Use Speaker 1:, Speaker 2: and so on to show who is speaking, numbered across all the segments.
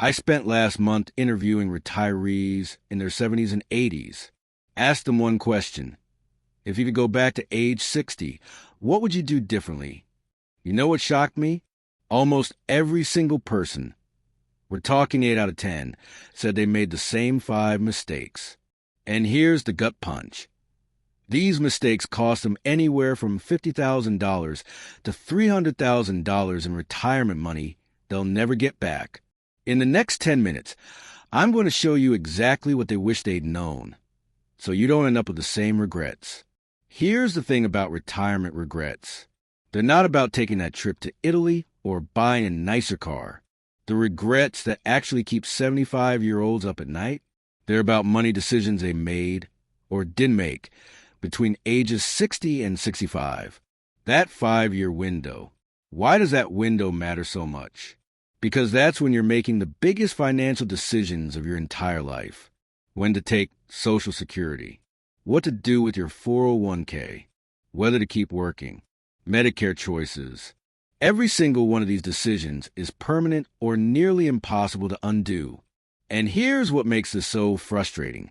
Speaker 1: I spent last month interviewing retirees in their 70s and 80s. Asked them one question. If you could go back to age 60, what would you do differently? You know what shocked me? Almost every single person, we're talking 8 out of 10, said they made the same 5 mistakes. And here's the gut punch. These mistakes cost them anywhere from $50,000 to $300,000 in retirement money they'll never get back. In the next 10 minutes, I'm going to show you exactly what they wish they'd known, so you don't end up with the same regrets. Here's the thing about retirement regrets. They're not about taking that trip to Italy or buying a nicer car. The regrets that actually keep 75-year-olds up at night, they're about money decisions they made or didn't make between ages 60 and 65. That 5-year window. Why does that window matter so much? Because that's when you're making the biggest financial decisions of your entire life. When to take Social Security, what to do with your 401k, whether to keep working, Medicare choices. Every single one of these decisions is permanent or nearly impossible to undo. And here's what makes this so frustrating.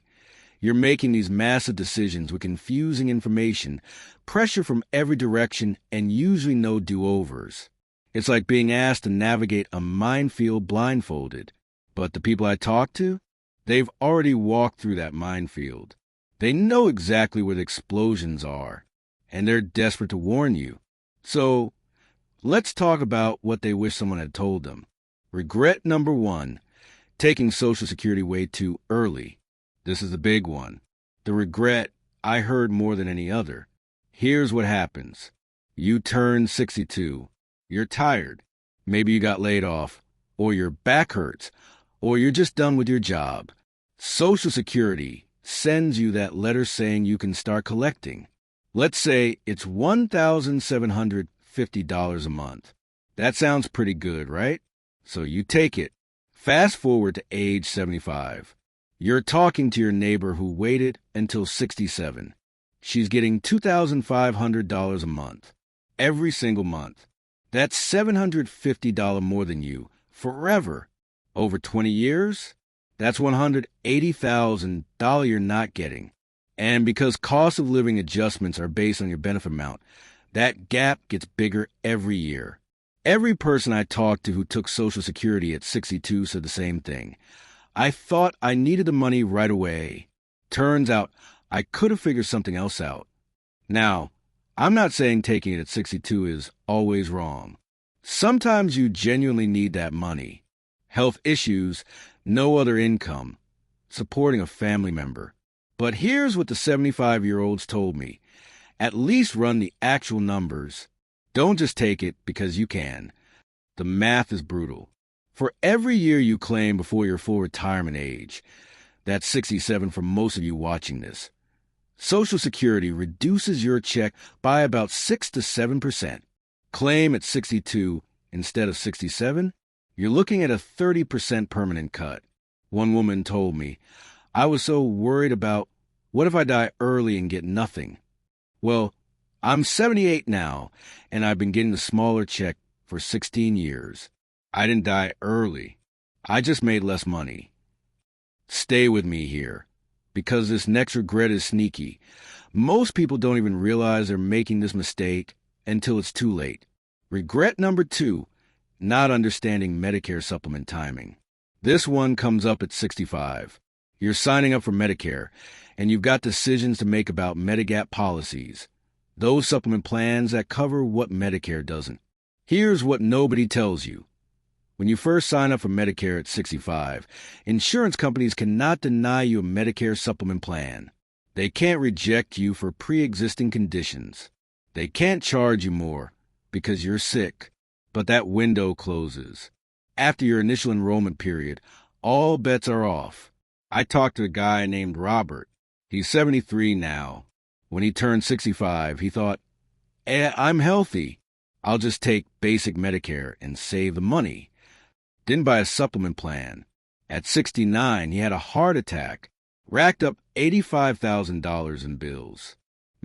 Speaker 1: You're making these massive decisions with confusing information, pressure from every direction, and usually no do-overs. It's like being asked to navigate a minefield blindfolded. But the people I talk to, they've already walked through that minefield. They know exactly where the explosions are, and they're desperate to warn you. So, let's talk about what they wish someone had told them. Regret number 1, taking Social Security way too early. This is the big one. The regret I heard more than any other. Here's what happens. You turn 62. You're tired. Maybe you got laid off, or your back hurts, or you're just done with your job. Social Security sends you that letter saying you can start collecting. Let's say it's $1,750 a month. That sounds pretty good, right? So you take it. Fast forward to age 75. You're talking to your neighbor who waited until 67. She's getting $2,500 a month, every single month. That's $750 more than you, forever. Over 20 years, that's $180,000 you're not getting. And because cost of living adjustments are based on your benefit amount, that gap gets bigger every year. Every person I talked to who took Social Security at 62 said the same thing. I thought I needed the money right away. Turns out I could have figured something else out. Now, I'm not saying taking it at 62 is always wrong. Sometimes you genuinely need that money. Health issues, no other income, supporting a family member. But here's what the 75-year-olds told me. At least run the actual numbers. Don't just take it because you can. The math is brutal. For every year you claim before your full retirement age, that's 67 for most of you watching this, Social Security reduces your check by about 6 to 7%. Claim at 62 instead of 67, you're looking at a 30% permanent cut. One woman told me, I was so worried about, what if I die early and get nothing? Well, I'm 78 now, and I've been getting a smaller check for 16 years. I didn't die early. I just made less money. Stay with me here, because this next regret is sneaky. Most people don't even realize they're making this mistake until it's too late. Regret number 2, not understanding Medicare supplement timing. This one comes up at 65. You're signing up for Medicare, and you've got decisions to make about Medigap policies, those supplement plans that cover what Medicare doesn't. Here's what nobody tells you. When you first sign up for Medicare at 65, insurance companies cannot deny you a Medicare supplement plan. They can't reject you for pre-existing conditions. They can't charge you more because you're sick, but that window closes. After your initial enrollment period, all bets are off. I talked to a guy named Robert. He's 73 now. When he turned 65, he thought, I'm healthy. I'll just take basic Medicare and save the money. Didn't buy a supplement plan. At 69, he had a heart attack, racked up $85,000 in bills.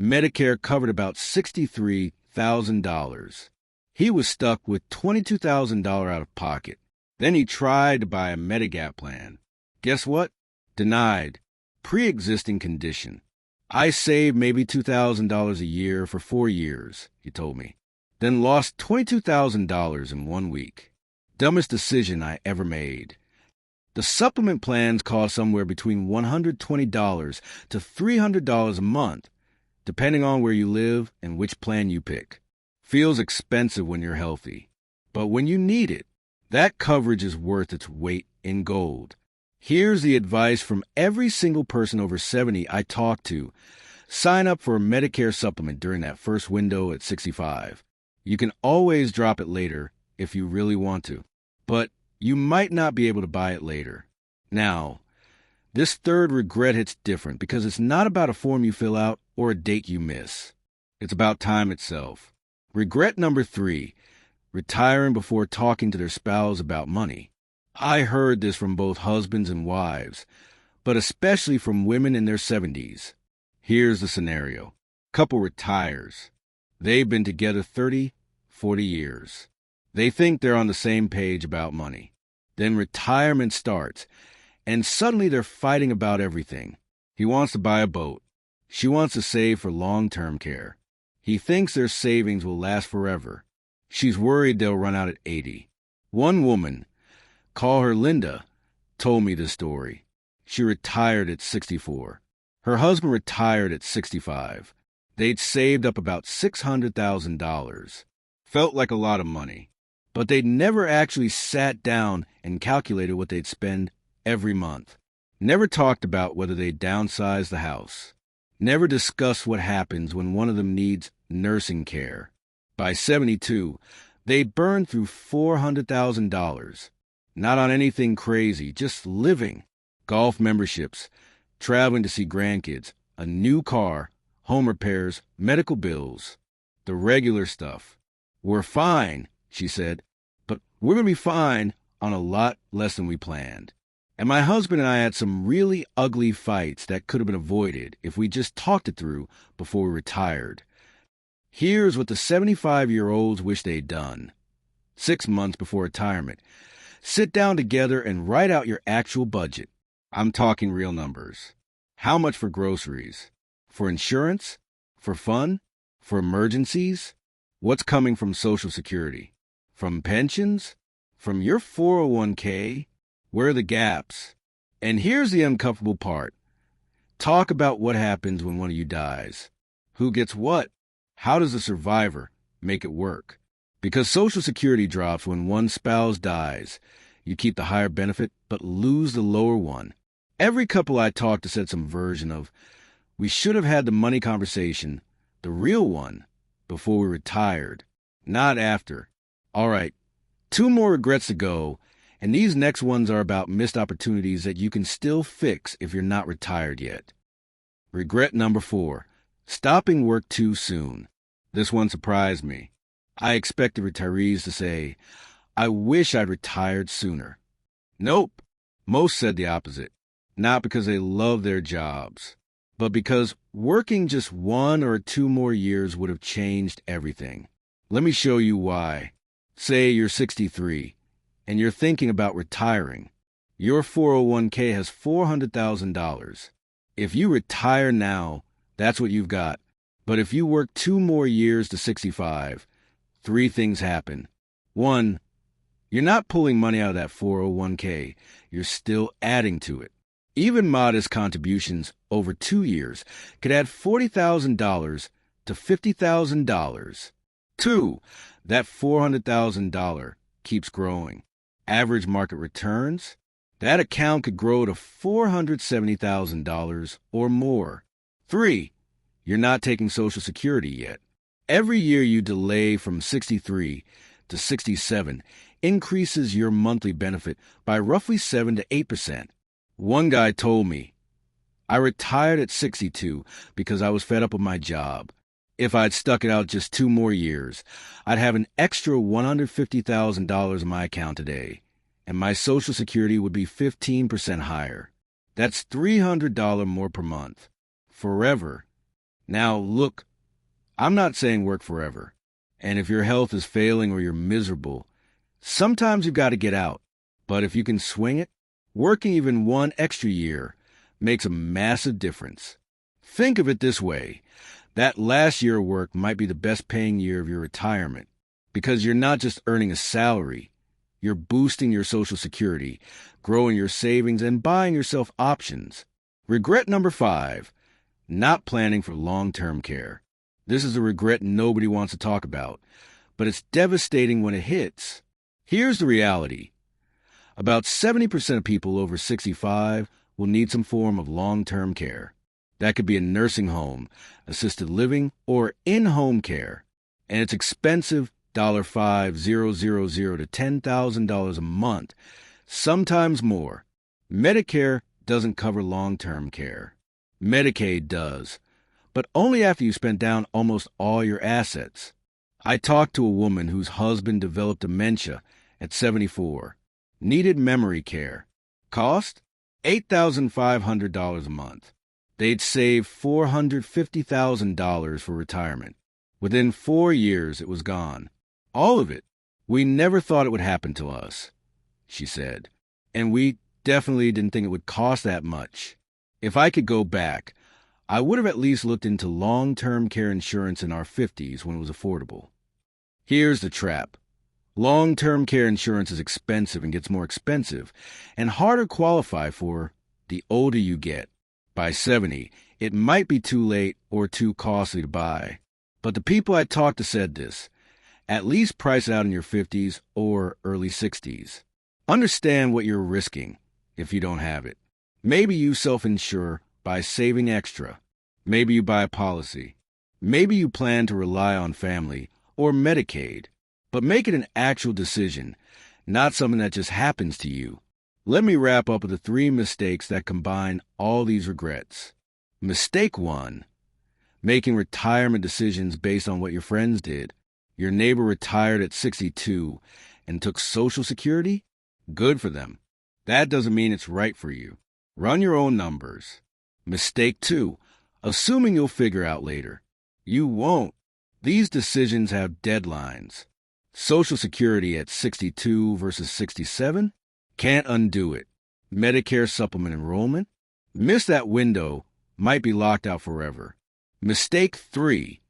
Speaker 1: Medicare covered about $63,000. He was stuck with $22,000 out of pocket. Then he tried to buy a Medigap plan. Guess what? Denied. Pre-existing condition. I saved maybe $2,000 a year for 4 years, he told me. Then lost $22,000 in 1 week. Dumbest decision I ever made. The supplement plans cost somewhere between $120 to $300 a month, depending on where you live and which plan you pick. Feels expensive when you're healthy, but when you need it, that coverage is worth its weight in gold. Here's the advice from every single person over 70 I talk to. Sign up for a Medicare supplement during that first window at 65. You can always drop it later if you really want to, but you might not be able to buy it later. Now, this third regret hits different because it's not about a form you fill out or a date you miss. It's about time itself. Regret number 3, retiring before talking to their spouse about money. I heard this from both husbands and wives, but especially from women in their 70s. Here's the scenario. Couple retires. They've been together 30, 40 years. They think they're on the same page about money. Then retirement starts, and suddenly they're fighting about everything. He wants to buy a boat. She wants to save for long-term care. He thinks their savings will last forever. She's worried they'll run out at 80. One woman, call her Linda, told me this story. She retired at 64. Her husband retired at 65. They'd saved up about $600,000. Felt like a lot of money. But they'd never actually sat down and calculated what they'd spend every month. Never talked about whether they'd downsize the house. Never discussed what happens when one of them needs nursing care. By 72, they'd burned through $400,000. Not on anything crazy, just living. Golf memberships, traveling to see grandkids, a new car, home repairs, medical bills. The regular stuff. We're fine, she said, but we're going to be fine on a lot less than we planned. And my husband and I had some really ugly fights that could have been avoided if we just talked it through before we retired. Here's what the 75-year-olds wish they'd done. 6 months before retirement, sit down together and write out your actual budget. I'm talking real numbers. How much for groceries? For insurance? For fun? For emergencies? What's coming from Social Security? From pensions? From your 401k? Where are the gaps? And here's the uncomfortable part. Talk about what happens when one of you dies. Who gets what? How does the survivor make it work? Because Social Security drops when one spouse dies. You keep the higher benefit, but lose the lower one. Every couple I talked to said some version of, we should have had the money conversation, the real one, before we retired, not after. All right, 2 more regrets to go, and these next ones are about missed opportunities that you can still fix if you're not retired yet. Regret number 4, stopping work too soon. This one surprised me. I expected retirees to say, I wish I'd retired sooner. Nope, most said the opposite. Not because they love their jobs, but because working just 1 or 2 more years would have changed everything. Let me show you why. Say you're 63, and you're thinking about retiring. Your 401k has $400,000. If you retire now, that's what you've got. But if you work 2 more years to 65, 3 things happen. 1, you're not pulling money out of that 401k. You're still adding to it. Even modest contributions over 2 years could add $40,000 to $50,000. 2, that $400,000 keeps growing. Average market returns, that account could grow to $470,000 or more. 3, you're not taking Social Security yet. Every year you delay from 63 to 67 increases your monthly benefit by roughly 7 to 8%. One guy told me, I retired at 62 because I was fed up with my job. If I'd stuck it out just 2 more years, I'd have an extra $150,000 in my account today, and my Social Security would be 15% higher. That's $300 more per month. Forever. Now, look, I'm not saying work forever. And if your health is failing or you're miserable, sometimes you've got to get out. But if you can swing it, working even one extra year makes a massive difference. Think of it this way. That last year of work might be the best paying year of your retirement because you're not just earning a salary, you're boosting your Social Security, growing your savings, and buying yourself options. Regret number 5, not planning for long-term care. This is a regret nobody wants to talk about, but it's devastating when it hits. Here's the reality. About 70% of people over 65 will need some form of long-term care. That could be a nursing home, assisted living, or in-home care. And it's expensive, $5,000 to $10,000 a month, sometimes more. Medicare doesn't cover long-term care. Medicaid does, but only after you spent down almost all your assets. I talked to a woman whose husband developed dementia at 74, needed memory care. Cost? $8,500 a month. They'd save $450,000 for retirement. Within 4 years, it was gone. All of it. We never thought it would happen to us, she said. And we definitely didn't think it would cost that much. If I could go back, I would have at least looked into long-term care insurance in our 50s when it was affordable. Here's the trap. Long-term care insurance is expensive and gets more expensive and harder to qualify for the older you get. By 70, it might be too late or too costly to buy. But the people I talked to said this. At least price it out in your 50s or early 60s. Understand what you're risking if you don't have it. Maybe you self-insure by saving extra. Maybe you buy a policy. Maybe you plan to rely on family or Medicaid. But make it an actual decision, not something that just happens to you. Let me wrap up with the 3 mistakes that combine all these regrets. Mistake 1, making retirement decisions based on what your friends did. Your neighbor retired at 62 and took Social Security? Good for them. That doesn't mean it's right for you. Run your own numbers. Mistake 2, assuming you'll figure out later. You won't. These decisions have deadlines. Social Security at 62 versus 67? Can't undo it. Medicare supplement enrollment? Miss that window, might be locked out forever. Mistake 3,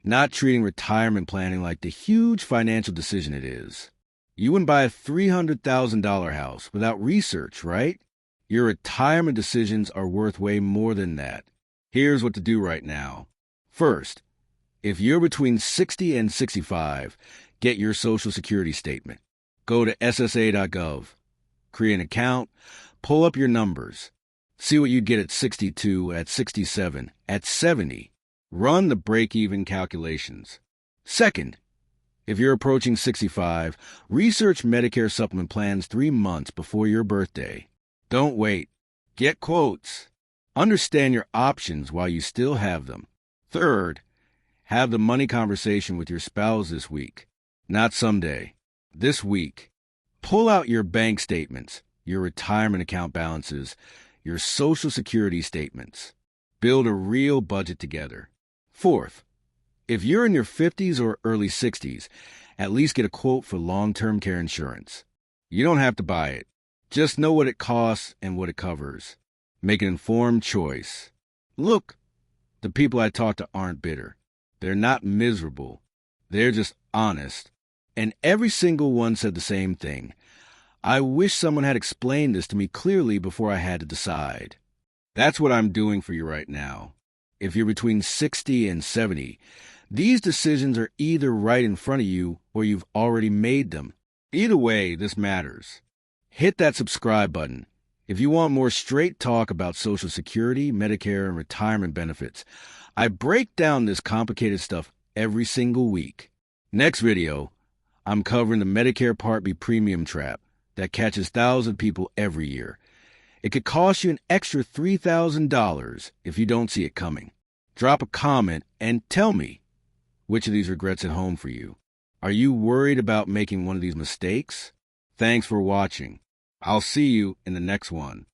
Speaker 1: not treating retirement planning like the huge financial decision it is. You wouldn't buy a $300,000 house without research, right? Your retirement decisions are worth way more than that. Here's what to do right now. First, if you're between 60 and 65, get your Social Security statement. Go to ssa.gov. Create an account. Pull up your numbers. See what you'd get at 62, at 67, at 70. Run the break-even calculations. Second, if you're approaching 65, research Medicare supplement plans 3 months before your birthday. Don't wait. Get quotes. Understand your options while you still have them. Third, have the money conversation with your spouse this week. Not someday. This week. Pull out your bank statements, your retirement account balances, your Social Security statements. Build a real budget together. Fourth, if you're in your 50s or early 60s, at least get a quote for long-term care insurance. You don't have to buy it. Just know what it costs and what it covers. Make an informed choice. Look, the people I talk to aren't bitter. They're not miserable. They're just honest. And every single one said the same thing. I wish someone had explained this to me clearly before I had to decide. That's what I'm doing for you right now. If you're between 60 and 70, these decisions are either right in front of you or you've already made them. Either way, this matters. Hit that subscribe button. If you want more straight talk about Social Security, Medicare, and retirement benefits, I break down this complicated stuff every single week. Next video, I'm covering the Medicare Part B premium trap that catches thousands of people every year. It could cost you an extra $3,000 if you don't see it coming. Drop a comment and tell me which of these regrets hit home for you. Are you worried about making one of these mistakes? Thanks for watching. I'll see you in the next one.